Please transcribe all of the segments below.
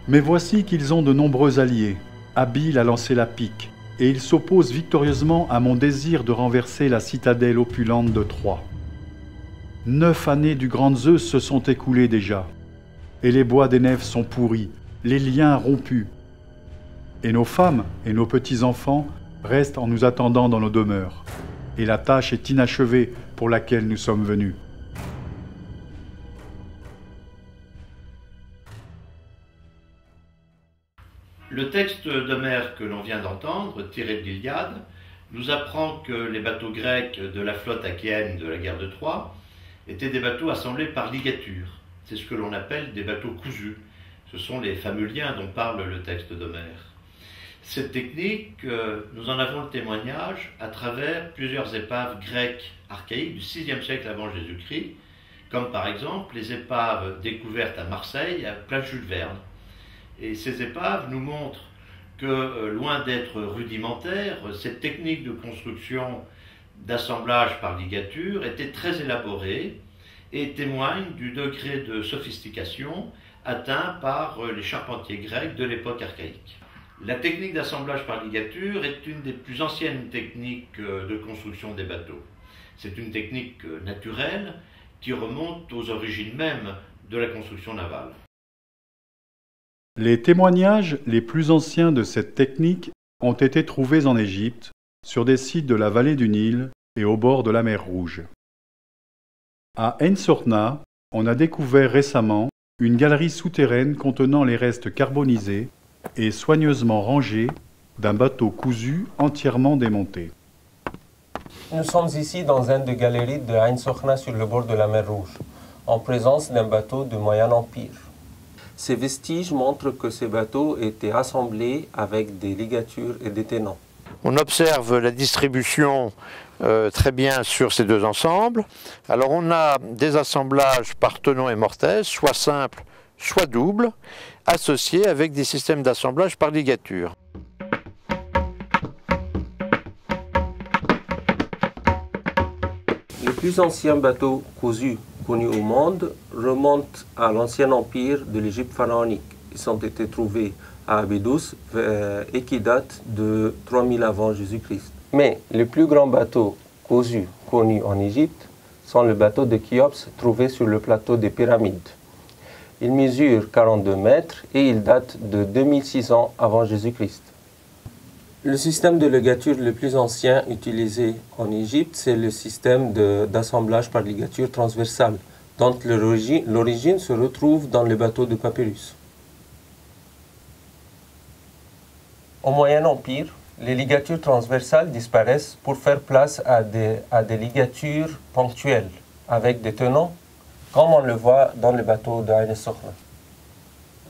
Mais voici qu'ils ont de nombreux alliés, habiles à lancer la pique, et ils s'opposent victorieusement à mon désir de renverser la citadelle opulente de Troie. 9 années du grand Zeus se sont écoulées déjà, et les bois des nefs sont pourris, les liens rompus. Et nos femmes et nos petits-enfants restent en nous attendant dans nos demeures, et la tâche est inachevée pour laquelle nous sommes venus. Le texte d'Homère que l'on vient d'entendre, tiré de l'Iliade, nous apprend que les bateaux grecs de la flotte achéenne de la guerre de Troie étaient des bateaux assemblés par ligature. C'est ce que l'on appelle des bateaux cousus. Ce sont les fameux liens dont parle le texte d'Homère. Cette technique, nous en avons le témoignage à travers plusieurs épaves grecques archaïques du VIe siècle avant Jésus-Christ, comme par exemple les épaves découvertes à Marseille à place Jules Verne. Et ces épaves nous montrent que, loin d'être rudimentaire, cette technique de construction d'assemblage par ligature était très élaborée et témoigne du degré de sophistication atteint par les charpentiers grecs de l'époque archaïque. La technique d'assemblage par ligature est une des plus anciennes techniques de construction des bateaux. C'est une technique naturelle qui remonte aux origines mêmes de la construction navale. Les témoignages les plus anciens de cette technique ont été trouvés en Égypte, sur des sites de la vallée du Nil et au bord de la mer Rouge. À Ain Sorna, on a découvert récemment une galerie souterraine contenant les restes carbonisés et soigneusement rangés d'un bateau cousu entièrement démonté. Nous sommes ici dans une des galeries de Ain Sorna sur le bord de la mer Rouge, en présence d'un bateau du Moyen Empire. Ces vestiges montrent que ces bateaux étaient assemblés avec des ligatures et des tenons. On observe la distribution très bien sur ces deux ensembles. Alors on a des assemblages par tenons et mortaise, soit simples, soit doubles, associés avec des systèmes d'assemblage par ligature. Les plus anciens bateaux cousus connus au monde remontent à l'ancien empire de l'Égypte pharaonique. Ils ont été trouvés à Abydos et qui datent de 3000 avant Jésus-Christ. Mais les plus grands bateaux cousus connus en Égypte sont les bateaux de Khéops trouvés sur le plateau des pyramides. Ils mesurent 42 mètres et ils datent de 2600 avant Jésus-Christ. Le système de ligature le plus ancien utilisé en Égypte, c'est le système d'assemblage par ligature transversale, dont l'origine se retrouve dans les bateaux de papyrus. Au Moyen Empire, les ligatures transversales disparaissent pour faire place à des ligatures ponctuelles, avec des tenons, comme on le voit dans les bateaux d'Ain Sorna.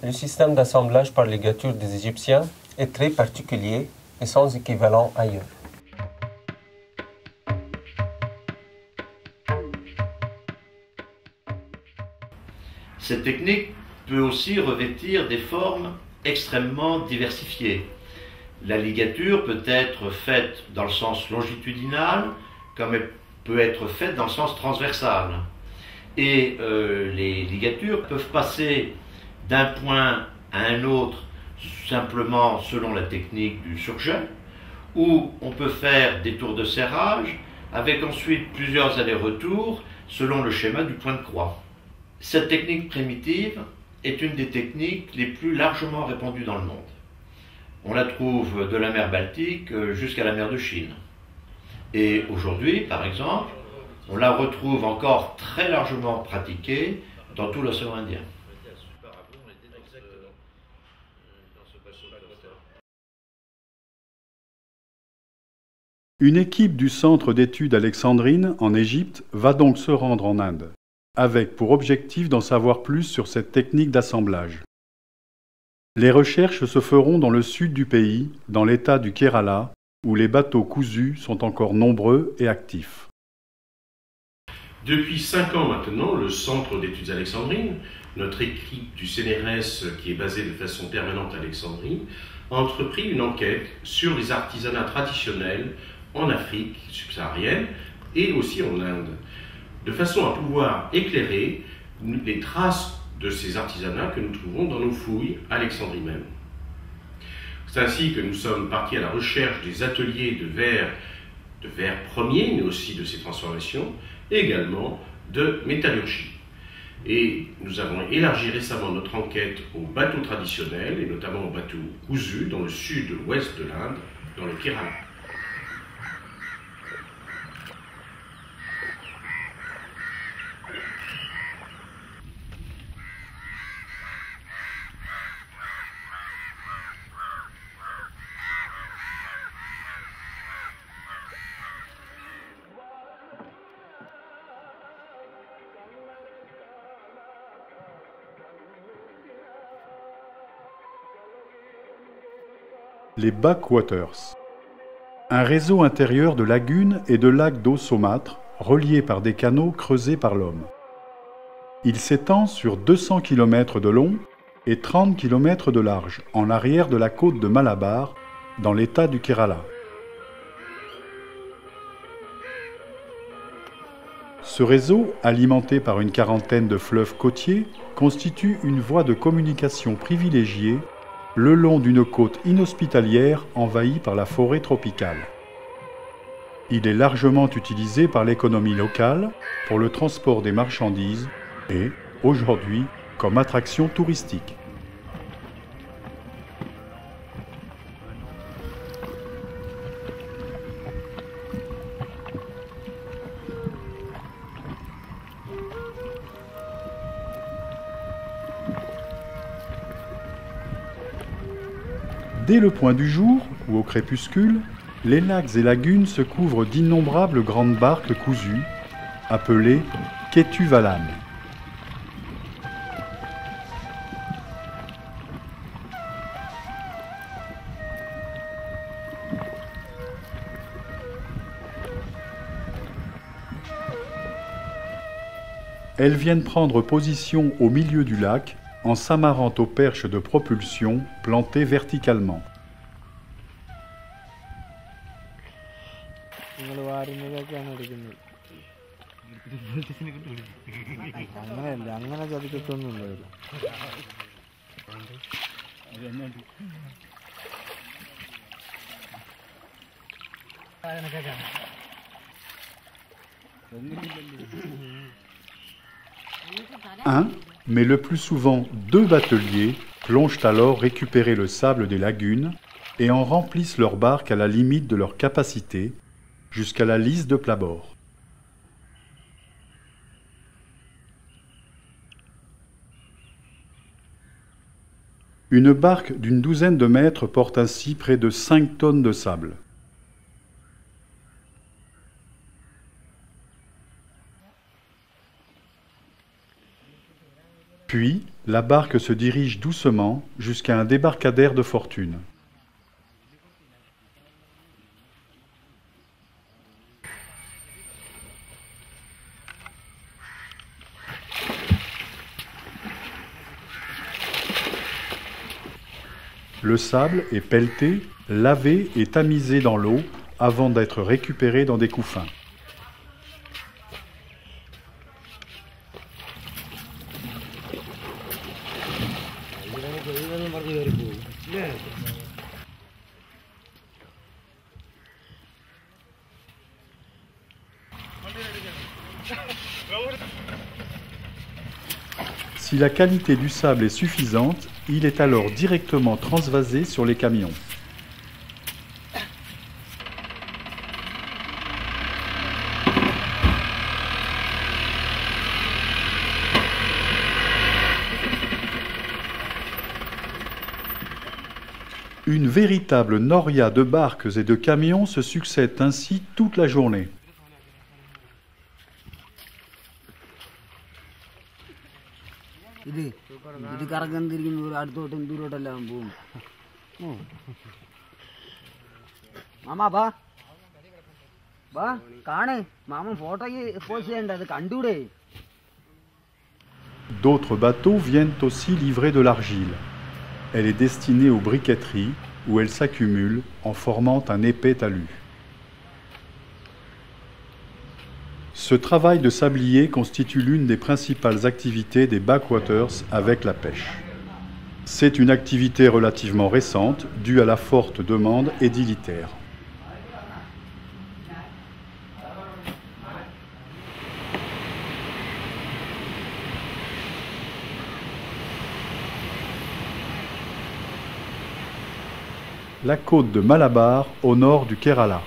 Le système d'assemblage par ligature des Égyptiens est très particulier et sans équivalent ailleurs. Cette technique peut aussi revêtir des formes extrêmement diversifiées. La ligature peut être faite dans le sens longitudinal, comme elle peut être faite dans le sens transversal. Et les ligatures peuvent passer d'un point à un autre simplement selon la technique du surjet, ou on peut faire des tours de serrage avec ensuite plusieurs allers-retours selon le schéma du point de croix. Cette technique primitive est une des techniques les plus largement répandues dans le monde. On la trouve de la mer Baltique jusqu'à la mer de Chine. Et aujourd'hui, par exemple, on la retrouve encore très largement pratiquée dans tout l'océan Indien. Une équipe du Centre d'études Alexandrine en Égypte va donc se rendre en Inde, avec pour objectif d'en savoir plus sur cette technique d'assemblage. Les recherches se feront dans le sud du pays, dans l'état du Kerala, où les bateaux cousus sont encore nombreux et actifs. Depuis 5 ans maintenant, le Centre d'études Alexandrine, notre équipe du CNRS qui est basée de façon permanente à Alexandrie, a entrepris une enquête sur les artisanats traditionnels en Afrique subsaharienne et aussi en Inde, de façon à pouvoir éclairer les traces de ces artisanats que nous trouvons dans nos fouilles à Alexandrie même. C'est ainsi que nous sommes partis à la recherche des ateliers de verre premier, mais aussi de ses transformations, et également de métallurgie. Et nous avons élargi récemment notre enquête aux bateaux traditionnels, et notamment aux bateaux cousus dans le sud-ouest de l'Inde, dans le Kerala. Les backwaters. Un réseau intérieur de lagunes et de lacs d'eau saumâtre reliés par des canaux creusés par l'homme. Il s'étend sur 200 km de long et 30 km de large en arrière de la côte de Malabar, dans l'état du Kerala. Ce réseau, alimenté par une quarantaine de fleuves côtiers, constitue une voie de communication privilégiée le long d'une côte inhospitalière envahie par la forêt tropicale. Il est largement utilisé par l'économie locale pour le transport des marchandises et, aujourd'hui, comme attraction touristique. Dès le point du jour, ou au crépuscule, les lacs et lagunes se couvrent d'innombrables grandes barques cousues, appelées Ketuvalan. Elles viennent prendre position au milieu du lac en s'amarrant aux perches de propulsion plantées verticalement. Un, mais le plus souvent 2 bateliers, plongent alors récupérer le sable des lagunes et en remplissent leurs barques à la limite de leur capacité, jusqu'à la lisse de plat-bord. Une barque d'une douzaine de mètres porte ainsi près de 5 tonnes de sable. Puis, la barque se dirige doucement jusqu'à un débarcadère de fortune. Le sable est pelleté, lavé et tamisé dans l'eau avant d'être récupéré dans des couffins. Si la qualité du sable est suffisante, il est alors directement transvasé sur les camions. Une véritable noria de barques et de camions se succèdent ainsi toute la journée. Mama ba ba kaane mama photo post cheyandi kandude. D'autres bateaux viennent aussi livrer de l'argile. Elle est destinée aux briqueteries où elle s'accumule en formant un épais talus. Ce travail de sablier constitue l'une des principales activités des backwaters avec la pêche. C'est une activité relativement récente due à la forte demande édilitaire. La côte de Malabar au nord du Kerala.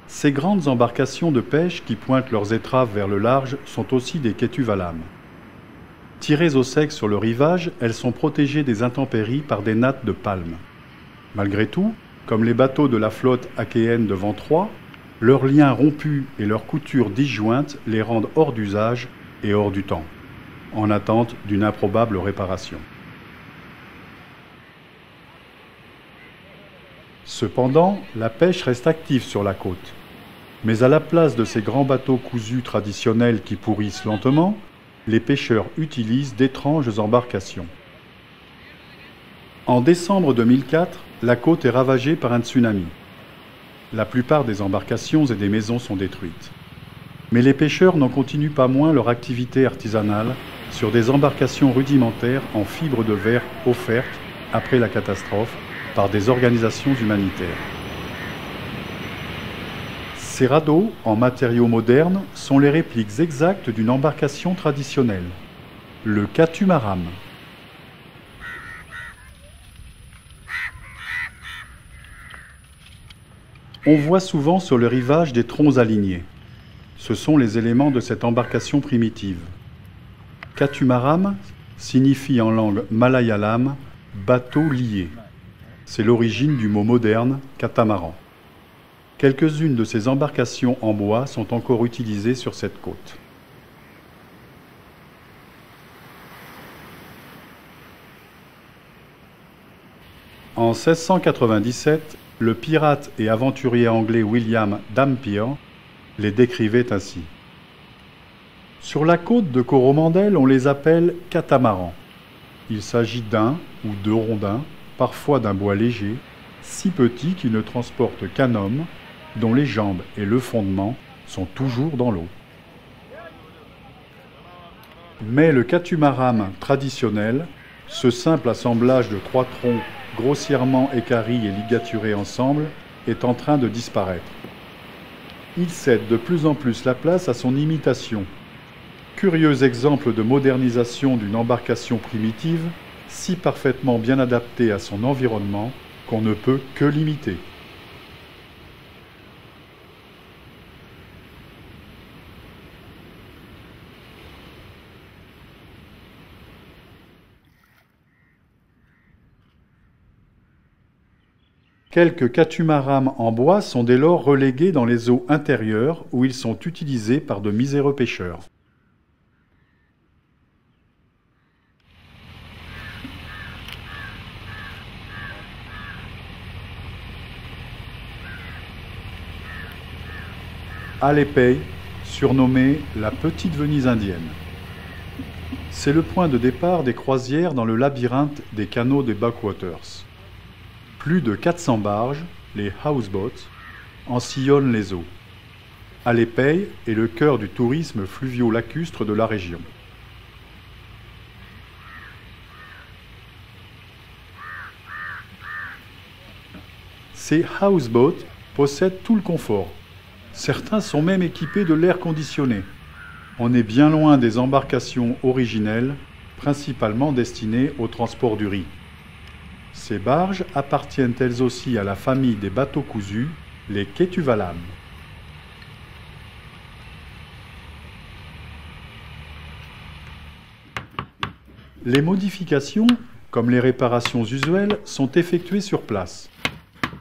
Ces grandes embarcations de pêche qui pointent leurs étraves vers le large sont aussi des ketuvalam. Tirées au sec sur le rivage, elles sont protégées des intempéries par des nattes de palme. Malgré tout, comme les bateaux de la flotte achéenne de Vent-Troie, leurs liens rompus et leurs coutures disjointes les rendent hors d'usage et hors du temps, en attente d'une improbable réparation. Cependant, la pêche reste active sur la côte. Mais à la place de ces grands bateaux cousus traditionnels qui pourrissent lentement, les pêcheurs utilisent d'étranges embarcations. En décembre 2004, la côte est ravagée par un tsunami. La plupart des embarcations et des maisons sont détruites. Mais les pêcheurs n'en continuent pas moins leur activité artisanale sur des embarcations rudimentaires en fibre de verre offertes après la catastrophe par des organisations humanitaires. Ces radeaux, en matériaux modernes, sont les répliques exactes d'une embarcation traditionnelle, le catamaran. On voit souvent sur le rivage des troncs alignés. Ce sont les éléments de cette embarcation primitive. Catamaran signifie en langue malayalam « bateau lié ». C'est l'origine du mot moderne « catamaran ». Quelques-unes de ces embarcations en bois sont encore utilisées sur cette côte. En 1697, le pirate et aventurier anglais William Dampier les décrivait ainsi. Sur la côte de Coromandel, on les appelle catamarans. Il s'agit d'un ou deux rondins, parfois d'un bois léger, si petit qu'ils ne transportent qu'un homme, dont les jambes et le fondement sont toujours dans l'eau. Mais le catamaran traditionnel, ce simple assemblage de trois troncs grossièrement équarris et ligaturés ensemble, est en train de disparaître. Il cède de plus en plus la place à son imitation. Curieux exemple de modernisation d'une embarcation primitive, si parfaitement bien adaptée à son environnement qu'on ne peut que l'imiter. Quelques catamarans en bois sont dès lors relégués dans les eaux intérieures où ils sont utilisés par de miséreux pêcheurs. Alépay, surnommée la Petite Venise indienne. C'est le point de départ des croisières dans le labyrinthe des canaux des backwaters. Plus de 400 barges, les houseboats, en sillonnent les eaux. Alépay est le cœur du tourisme fluvio-lacustre de la région. Ces houseboats possèdent tout le confort. Certains sont même équipés de l'air conditionné. On est bien loin des embarcations originelles, principalement destinées au transport du riz. Ces barges appartiennent elles aussi à la famille des bateaux cousus, les Ketuvalam. Les modifications, comme les réparations usuelles, sont effectuées sur place.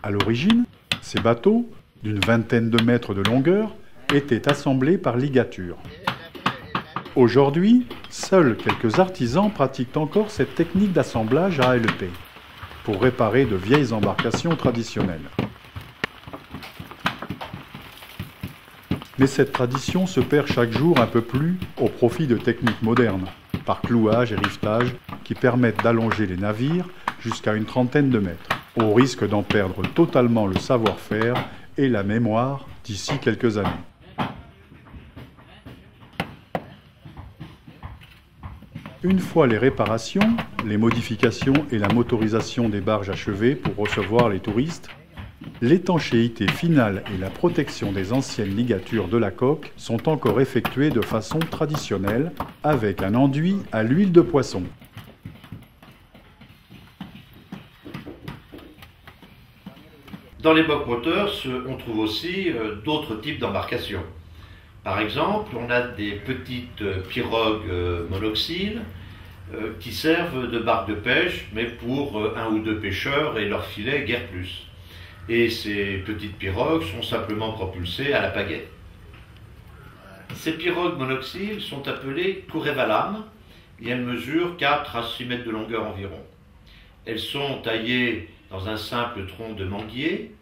À l'origine, ces bateaux, d'une vingtaine de mètres de longueur, étaient assemblés par ligature. Aujourd'hui, seuls quelques artisans pratiquent encore cette technique d'assemblage à ALP pour réparer de vieilles embarcations traditionnelles. Mais cette tradition se perd chaque jour un peu plus au profit de techniques modernes, par clouage et rivetage qui permettent d'allonger les navires jusqu'à une trentaine de mètres, au risque d'en perdre totalement le savoir-faire et la mémoire d'ici quelques années. Une fois les réparations, les modifications et la motorisation des barges achevées pour recevoir les touristes, l'étanchéité finale et la protection des anciennes ligatures de la coque sont encore effectuées de façon traditionnelle avec un enduit à l'huile de poisson. Dans les bock motors, on trouve aussi d'autres types d'embarcations. Par exemple, on a des petites pirogues monoxyles qui servent de barque de pêche, mais pour un ou deux pêcheurs et leur filet, guère plus. Et ces petites pirogues sont simplement propulsées à la pagaie. Ces pirogues monoxyles sont appelées Kurevalam et elles mesurent 4 à 6 mètres de longueur environ. Elles sont taillées dans un simple tronc de manguier,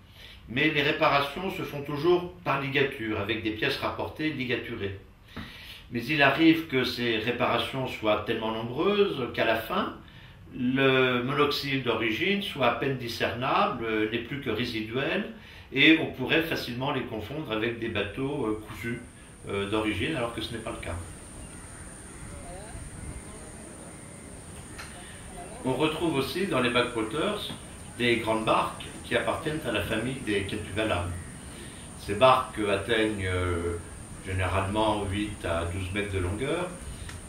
mais les réparations se font toujours par ligature, avec des pièces rapportées ligaturées. Mais il arrive que ces réparations soient tellement nombreuses qu'à la fin, le monoxyde d'origine soit à peine discernable, n'est plus que résiduel, et on pourrait facilement les confondre avec des bateaux cousus d'origine, alors que ce n'est pas le cas. On retrouve aussi dans les backwatters des grandes barques qui appartiennent à la famille des Ketuvalam. Ces barques atteignent généralement 8 à 12 mètres de longueur,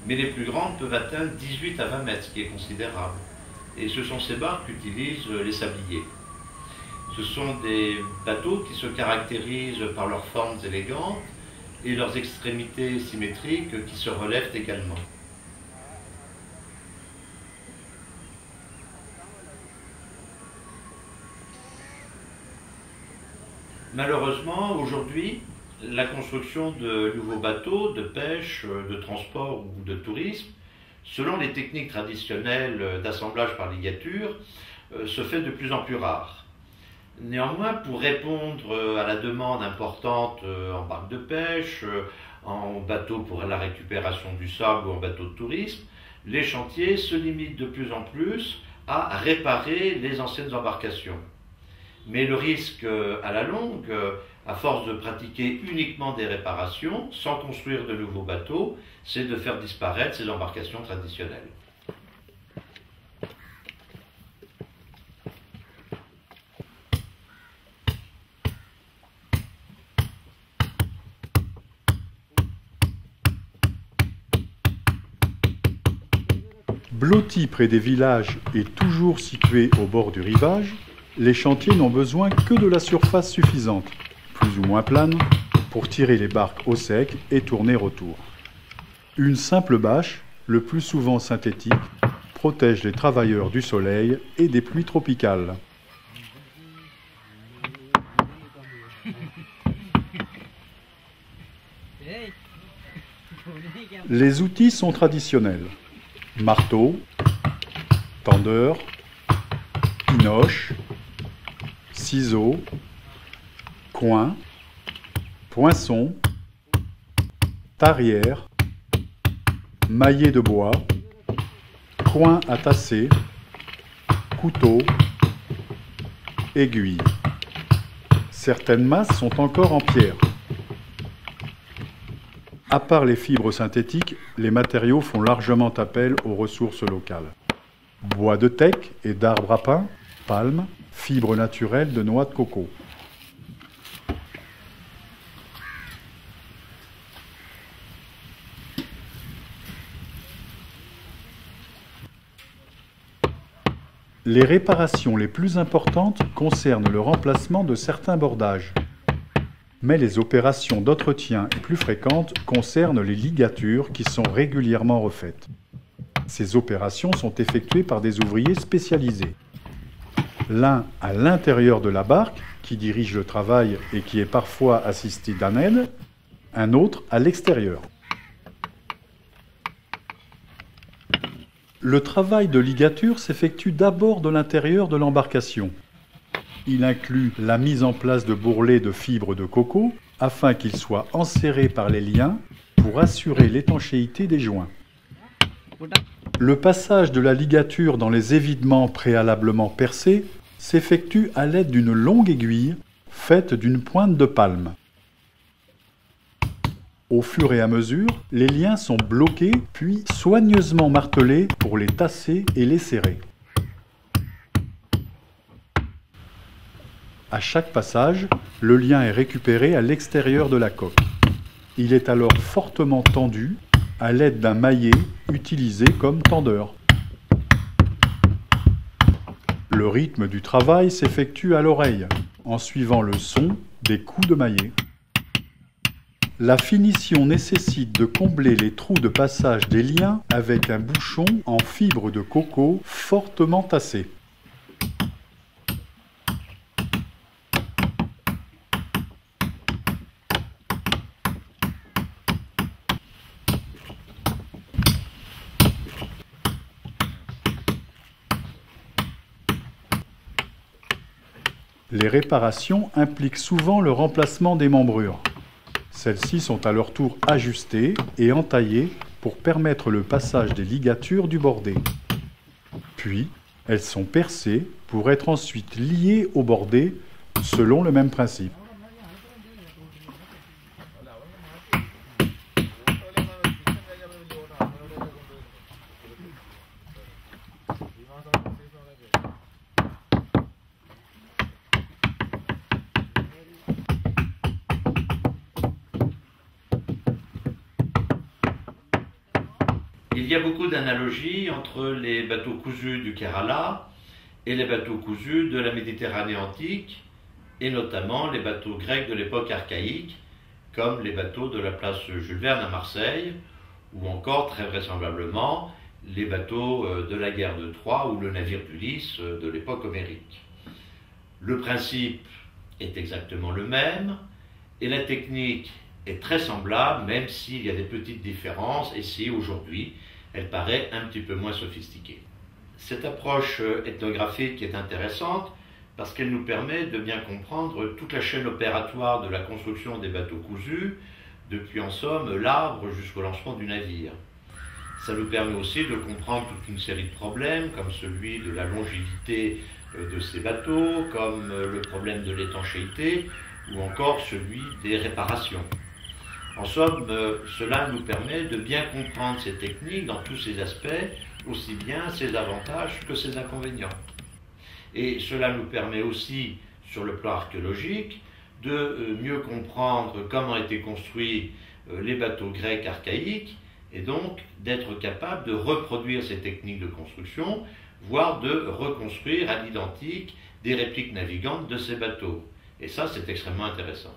mais les plus grandes peuvent atteindre 18 à 20 mètres, ce qui est considérable. Et ce sont ces barques qu'utilisent les sabliers. Ce sont des bateaux qui se caractérisent par leurs formes élégantes et leurs extrémités symétriques qui se relèvent également. Malheureusement, aujourd'hui, la construction de nouveaux bateaux de pêche, de transport ou de tourisme, selon les techniques traditionnelles d'assemblage par ligature, se fait de plus en plus rare. Néanmoins, pour répondre à la demande importante en barque de pêche, en bateau pour la récupération du sable ou en bateau de tourisme, les chantiers se limitent de plus en plus à réparer les anciennes embarcations. Mais le risque à la longue, à force de pratiquer uniquement des réparations, sans construire de nouveaux bateaux, c'est de faire disparaître ces embarcations traditionnelles. Blottis près des villages et toujours situés au bord du rivage, les chantiers n'ont besoin que de la surface suffisante, plus ou moins plane, pour tirer les barques au sec et tourner autour. Une simple bâche, le plus souvent synthétique, protège les travailleurs du soleil et des pluies tropicales. Les outils sont traditionnels. Marteau, tendeur, pinoche, ciseaux, coin, poinçon, tarière, maillet de bois, coin à tasser, couteau, aiguille. Certaines masses sont encore en pierre. À part les fibres synthétiques, les matériaux font largement appel aux ressources locales. Bois de teck et d'arbres à pain, palmes, fibre naturelle de noix de coco. Les réparations les plus importantes concernent le remplacement de certains bordages. Mais les opérations d'entretien les plus fréquentes concernent les ligatures qui sont régulièrement refaites. Ces opérations sont effectuées par des ouvriers spécialisés. L'un à l'intérieur de la barque, qui dirige le travail et qui est parfois assisté d'un aide, un autre à l'extérieur. Le travail de ligature s'effectue d'abord de l'intérieur de l'embarcation. Il inclut la mise en place de bourrelets de fibres de coco afin qu'ils soient enserrés par les liens pour assurer l'étanchéité des joints. Le passage de la ligature dans les évidements préalablement percés s'effectue à l'aide d'une longue aiguille faite d'une pointe de palme. Au fur et à mesure, les liens sont bloqués puis soigneusement martelés pour les tasser et les serrer. À chaque passage, le lien est récupéré à l'extérieur de la coque. Il est alors fortement tendu à l'aide d'un maillet utilisé comme tendeur. Le rythme du travail s'effectue à l'oreille, en suivant le son des coups de maillet. La finition nécessite de combler les trous de passage des liens avec un bouchon en fibre de coco fortement tassé. Les réparations impliquent souvent le remplacement des membrures. Celles-ci sont à leur tour ajustées et entaillées pour permettre le passage des ligatures du bordé. Puis, elles sont percées pour être ensuite liées au bordé selon le même principe. Il y a beaucoup d'analogies entre les bateaux cousus du Kerala et les bateaux cousus de la Méditerranée antique, et notamment les bateaux grecs de l'époque archaïque, comme les bateaux de la place Jules Verne à Marseille, ou encore, très vraisemblablement, les bateaux de la guerre de Troie ou le navire d'Ulysse de l'époque homérique. Le principe est exactement le même, et la technique est très semblable, même s'il y a des petites différences, et si aujourd'hui, elle paraît un petit peu moins sophistiquée. Cette approche ethnographique est intéressante parce qu'elle nous permet de bien comprendre toute la chaîne opératoire de la construction des bateaux cousus, depuis en somme l'arbre jusqu'au lancement du navire. Ça nous permet aussi de comprendre toute une série de problèmes, comme celui de la longévité de ces bateaux, comme le problème de l'étanchéité, ou encore celui des réparations. En somme, cela nous permet de bien comprendre ces techniques dans tous ses aspects, aussi bien ses avantages que ses inconvénients. Et cela nous permet aussi, sur le plan archéologique, de mieux comprendre comment étaient construits les bateaux grecs archaïques, et donc d'être capable de reproduire ces techniques de construction, voire de reconstruire à l'identique des répliques navigantes de ces bateaux. Et ça, c'est extrêmement intéressant.